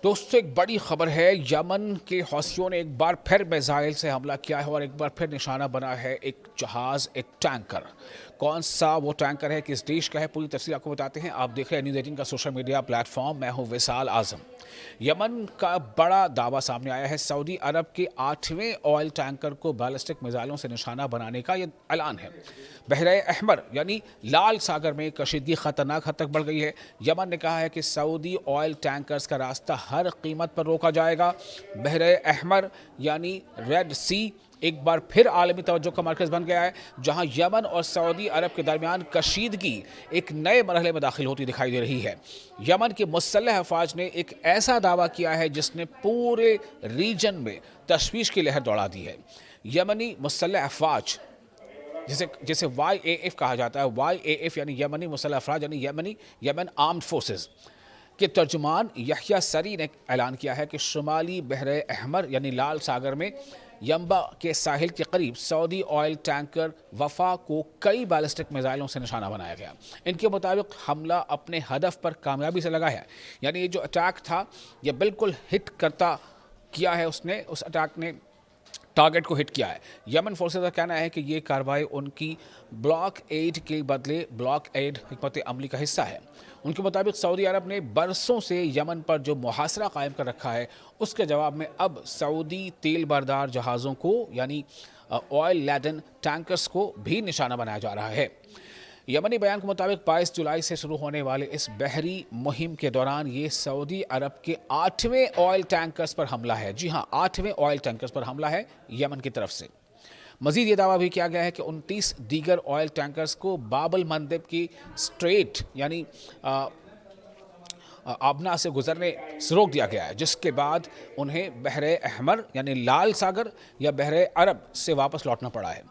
دوستوں ایک بڑی خبر ہے، یمن کے حوثیوں نے ایک بار پھر میزائل سے حملہ کیا ہے اور ایک بار پھر نشانہ بنا ہے ایک جہاز، ایک ٹینکر۔ کون سا وہ ٹینکر ہے، کس دیش کا ہے، پوری تفصیل آپ کو بتاتے ہیں۔ آپ دیکھ رہے ہیں نیوز 18 کا سوشل میڈیا پلیٹ فارم، میں ہوں وصال اعظم۔ یمن کا بڑا دعویٰ سامنے آیا ہے، سعودی عرب کے 8ویں آئل ٹینکر کو بیلسٹک میزائلوں سے نشانہ بنانے کا یہ اعلان ہے۔ بحر احمر یعنی لال ساگر میں کشیدگی خطرناک حد تک بڑھ گئی ہے۔ یمن نے کہا ہے کہ سعودی آئل ٹینکرز کا راستہ ہر قیمت پر روکا جائے گا۔ بحر احمر یعنی ریڈ سی ایک بار پھر عالمی توجہ کا مرکز بن گیا ہے، جہاں یمن اور سعودی عرب کے درمیان کشیدگی ایک نئے مرحلے میں داخل ہوتی دکھائی دے رہی ہے۔ یمن کے مسلح افواج نے ایک ایسا دعویٰ کیا ہے جس نے پورے ریجن میں تشویش کی لہر دوڑا دی ہے۔ یمنی مسلح افواج جسے YAF کہا جاتا ہے، YAF یعنی یمنی مسلح افواج یعنی یمن آرمڈ فورسز کے ترجمان یحییٰ سری نے اعلان کیا ہے کہ شمالی بحر احمر یعنی لال ساگر میں ینبع کے ساحل کے قریب سعودی آئل ٹینکر وفا کو کئی بیلسٹک میزائلوں سے نشانہ بنایا گیا۔ ان کے مطابق حملہ اپنے ہدف پر کامیابی سے لگا ہے، یعنی یہ جو اٹیک تھا یہ بالکل ہٹ کرتا کیا ہے، اس اٹیک نے ٹارگٹ کو ہٹ کیا ہے۔ یمن فورسز کا کہنا ہے کہ یہ کارروائی ان کی بلاک ایڈ کے بدلے بلاک ایڈ حکمت عملی کا حصہ ہے۔ ان کے مطابق سعودی عرب نے برسوں سے یمن پر جو محاصرہ قائم کر رکھا ہے، اس کے جواب میں اب سعودی تیل بردار جہازوں کو یعنی آئل لیڈن ٹینکرز کو بھی نشانہ بنایا جا رہا ہے۔ یمنی بیان کے مطابق 22 جولائی سے شروع ہونے والے اس بحری مہم کے دوران یہ سعودی عرب کے 8ویں آئل ٹینکرز پر حملہ ہے۔ جی ہاں، 8ویں آئل ٹینکرز پر حملہ ہے یمن کی طرف سے۔ مزید یہ دعویٰ بھی کیا گیا ہے کہ 29 دیگر آئل ٹینکرز کو باب المندب کی اسٹریٹ یعنی آبنا سے گزرنے سے روک دیا گیا ہے، جس کے بعد انہیں بحر احمر یعنی لال ساگر یا بحر عرب سے واپس لوٹنا پڑا ہے۔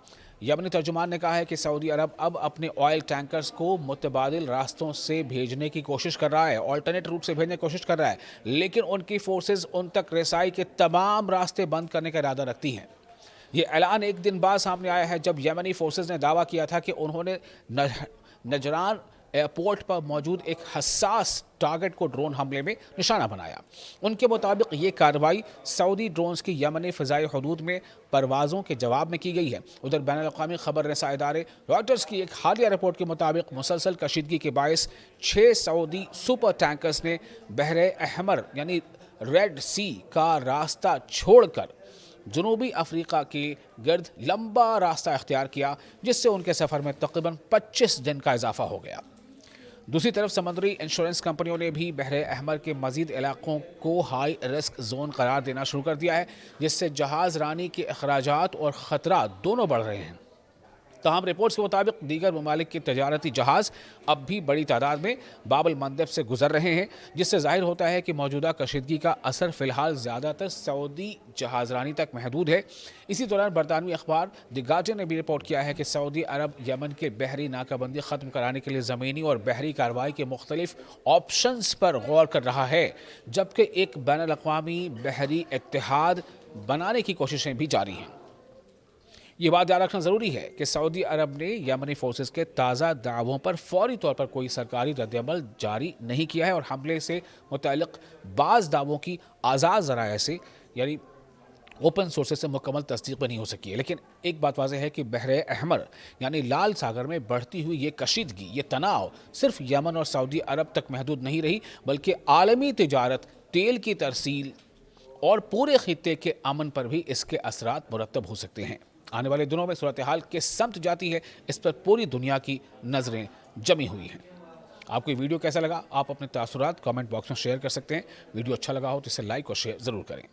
یمنی ترجمان نے کہا ہے کہ سعودی عرب اب اپنے آئل ٹینکرز کو متبادل راستوں سے بھیجنے کی کوشش کر رہا ہے، آلٹرنیٹ روٹ سے بھیجنے کی کوشش کر رہا ہے، لیکن ان کی فورسز ان تک رسائی کے تمام راستے بند کرنے کا ارادہ رکھتی ہیں۔ یہ اعلان ایک دن بعد سامنے آیا ہے جب یمنی فورسز نے دعویٰ کیا تھا کہ انہوں نے نجران ایئرپورٹ پر موجود ایک حساس ٹارگٹ کو ڈرون حملے میں نشانہ بنایا۔ ان کے مطابق یہ کارروائی سعودی ڈرونز کی یمنی فضائی حدود میں پروازوں کے جواب میں کی گئی ہے۔ ادھر بین الاقوامی خبر رساں ادارے رائٹرز کی ایک حالیہ رپورٹ کے مطابق مسلسل کشیدگی کے باعث 6 سعودی سپر ٹینکرز نے بحر احمر یعنی ریڈ سی کا راستہ چھوڑ کر جنوبی افریقہ کے گرد لمبا راستہ اختیار کیا، جس سے ان کے سفر میں تقریباً 25 دن کا اضافہ ہو گیا۔ دوسری طرف سمندری انشورنس کمپنیوں نے بھی بحر احمر کے مزید علاقوں کو ہائی رسک زون قرار دینا شروع کر دیا ہے، جس سے جہاز رانی کے اخراجات اور خطرات دونوں بڑھ رہے ہیں۔ تاہم رپورٹس کے مطابق دیگر ممالک کے تجارتی جہاز اب بھی بڑی تعداد میں باب المندب سے گزر رہے ہیں، جس سے ظاہر ہوتا ہے کہ موجودہ کشیدگی کا اثر فی الحال زیادہ تر سعودی جہاز رانی تک محدود ہے۔ اسی دوران برطانوی اخبار دی گارڈین نے بھی رپورٹ کیا ہے کہ سعودی عرب یمن کے بحری ناکہ بندی ختم کرانے کے لیے زمینی اور بحری کارروائی کے مختلف آپشنز پر غور کر رہا ہے، جبکہ ایک بین الاقوامی بحری اتحاد بنانے کی کوششیں بھی جاری ہیں۔ یہ بات یاد رکھنا ضروری ہے کہ سعودی عرب نے یمنی فورسز کے تازہ دعووں پر فوری طور پر کوئی سرکاری رد عمل جاری نہیں کیا ہے اور حملے سے متعلق بعض دعووں کی آزاد ذرائع سے یعنی اوپن سورسز سے مکمل تصدیق بھی نہیں ہو سکی ہے۔ لیکن ایک بات واضح ہے کہ بحر احمر یعنی لال ساگر میں بڑھتی ہوئی یہ کشیدگی، یہ تناؤ صرف یمن اور سعودی عرب تک محدود نہیں رہی، بلکہ عالمی تجارت، تیل کی ترسیل اور پورے خطے کے امن پر بھی اس کے اثرات مرتب ہو سکتے ہیں۔ آنے والے دنوں میں صورتحال کس سمت جاتی ہے، اس پر پوری دنیا کی نظریں جمی ہوئی ہیں۔ آپ کو یہ ویڈیو کیسا لگا؟ آپ اپنے تاثرات کامنٹ باکس میں شیئر کر سکتے ہیں۔ ویڈیو اچھا لگا ہو تو اسے لائک اور شیئر ضرور کریں۔